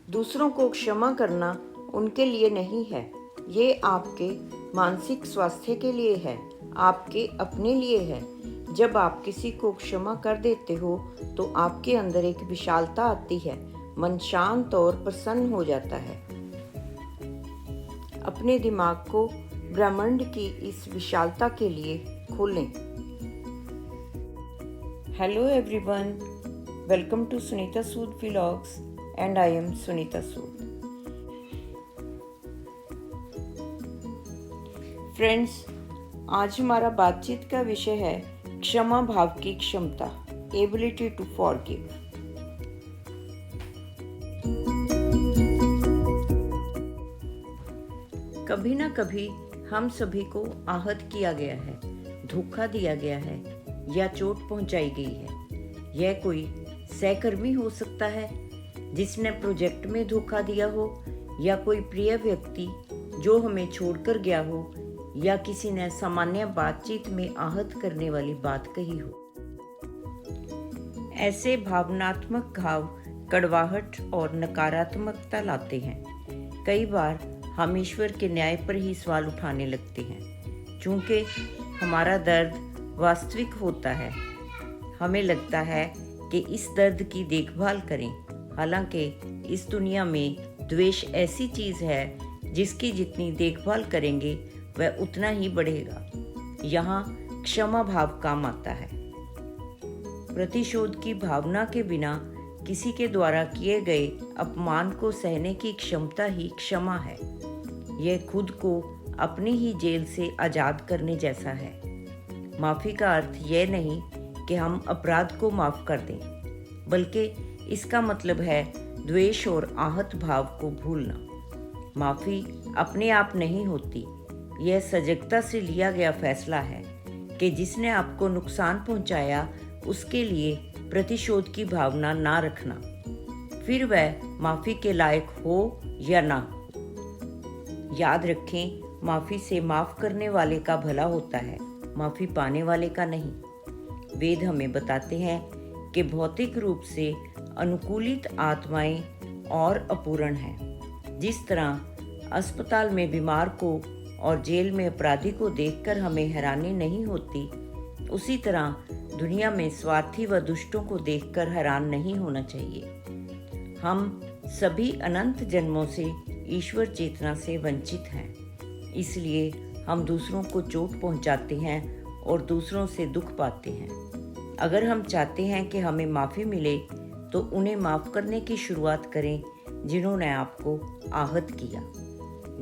दूसरों को क्षमा करना उनके लिए नहीं है, ये आपके मानसिक स्वास्थ्य के लिए है, आपके अपने लिए है। जब आप किसी को क्षमा कर देते हो तो आपके अंदर एक विशालता आती है, मन शांत और प्रसन्न हो जाता है। अपने दिमाग को ब्रह्मांड की इस विशालता के लिए खोलें। Hello everyone, welcome to Sunita Sood vlogs and I am Sunita Sood. Friends, आज हमारा बातचीत का विषय है क्षमा भाव की क्षमता, एबिलिटी टू फॉरगिव। कभी ना कभी हम सभी को आहत किया गया है, धोखा दिया गया है या चोट पहुंचाई गई है। यह कोई सहकर्मी हो सकता है जिसने प्रोजेक्ट में धोखा दिया हो, या कोई प्रिय व्यक्ति जो हमें छोड़कर गया हो, या किसी ने सामान्य बातचीत में आहत करने वाली बात कही हो। ऐसे भावनात्मक घाव कड़वाहट और नकारात्मकता लाते हैं। कई बार हम ईश्वर के न्याय पर ही सवाल उठाने लगते हैं। चूंकि हमारा दर्द वास्तविक होता है, हमें लगता है कि इस दर्द की देखभाल करें। हालांकि इस दुनिया में द्वेष ऐसी चीज़ है जिसकी जितनी देखभाल करेंगे वह उतना ही बढ़ेगा। यहाँ क्षमा भाव काम आता है। प्रतिशोध की भावना के बिना किसी के द्वारा किए गए अपमान को सहने की क्षमता ही क्षमा है। यह खुद को अपनी ही जेल से आज़ाद करने जैसा है। माफ़ी का अर्थ यह नहीं कि हम अपराध को माफ़ कर दें, बल्कि इसका मतलब है द्वेष और आहत भाव को भूलना। माफ़ी अपने आप नहीं होती, यह सजगता से लिया गया फैसला है कि जिसने आपको नुकसान पहुंचाया उसके लिए प्रतिशोध की भावना ना रखना, फिर वह माफ़ी के लायक हो या ना हो। याद रखें, माफ़ी से माफ़ करने वाले का भला होता है, माफ़ी पाने वाले का नहीं। वेद हमें बताते हैं कि भौतिक रूप से अनुकूलित आत्माएं और अपूर्ण हैं। जिस तरह अस्पताल में बीमार को और जेल में अपराधी को देखकर हमें हैरानी नहीं होती, उसी तरह दुनिया में स्वार्थी व दुष्टों को देखकर हैरान नहीं होना चाहिए। हम सभी अनंत जन्मों से ईश्वर चेतना से वंचित हैं, इसलिए हम दूसरों को चोट पहुंचाते हैं और दूसरों से दुख पाते हैं। अगर हम चाहते हैं कि हमें माफ़ी मिले तो उन्हें माफ़ करने की शुरुआत करें जिन्होंने आपको आहत किया।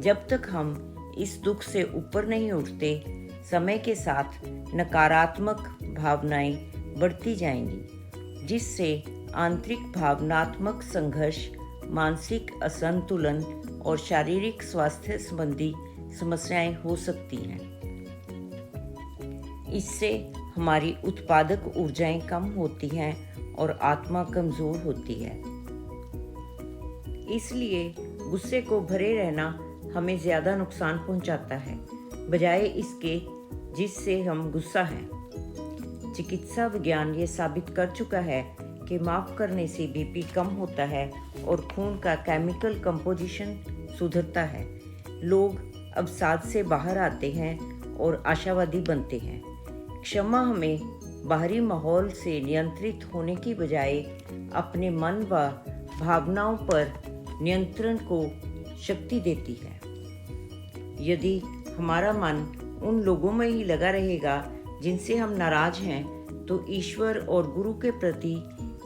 जब तक हम इस दुख से ऊपर नहीं उठते, समय के साथ नकारात्मक भावनाएं बढ़ती जाएंगी, जिससे आंतरिक भावनात्मक संघर्ष, मानसिक असंतुलन और शारीरिक स्वास्थ्य संबंधी समस्याएं हो सकती हैं। इससे हमारी उत्पादक ऊर्जाएं कम होती हैं और आत्मा कमजोर होती है। इसलिए गुस्से को भरे रहना हमें ज़्यादा नुकसान पहुंचाता है, बजाय इसके जिससे हम गुस्सा हैं। चिकित्सा विज्ञान ये साबित कर चुका है कि माफ़ करने से बीपी कम होता है और खून का केमिकल कंपोजिशन सुधरता है। लोग अब साथ से बाहर आते हैं और आशावादी बनते हैं। क्षमा हमें बाहरी माहौल से नियंत्रित होने की बजाय अपने मन व भावनाओं पर नियंत्रण को शक्ति देती है। यदि हमारा मन उन लोगों में ही लगा रहेगा जिनसे हम नाराज हैं, तो ईश्वर और गुरु के प्रति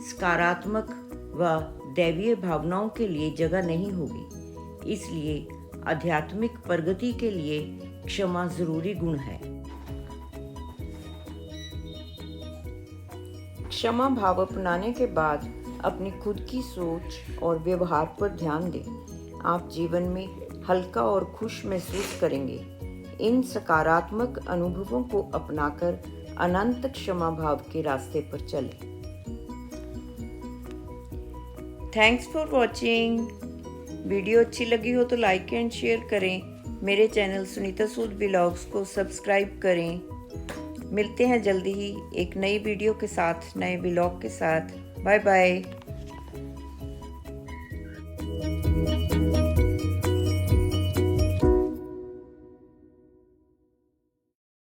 सकारात्मक व दैवीय भावनाओं के लिए जगह नहीं होगी। इसलिए आध्यात्मिक प्रगति के लिए क्षमा जरूरी गुण है। क्षमा भाव अपनाने के बाद अपनी खुद की सोच और व्यवहार पर ध्यान दें। आप जीवन में हल्का और खुश महसूस करेंगे। इन सकारात्मक अनुभवों को अपनाकर अनंत क्षमा भाव के रास्ते पर चलें। Thanks for watching. वीडियो अच्छी लगी हो तो लाइक एंड शेयर करें। मेरे चैनल सुनीता सूद व्लॉग्स को सब्सक्राइब करें। मिलते हैं जल्दी ही एक नई वीडियो के साथ, नए व्लॉग के साथ। Bye bye.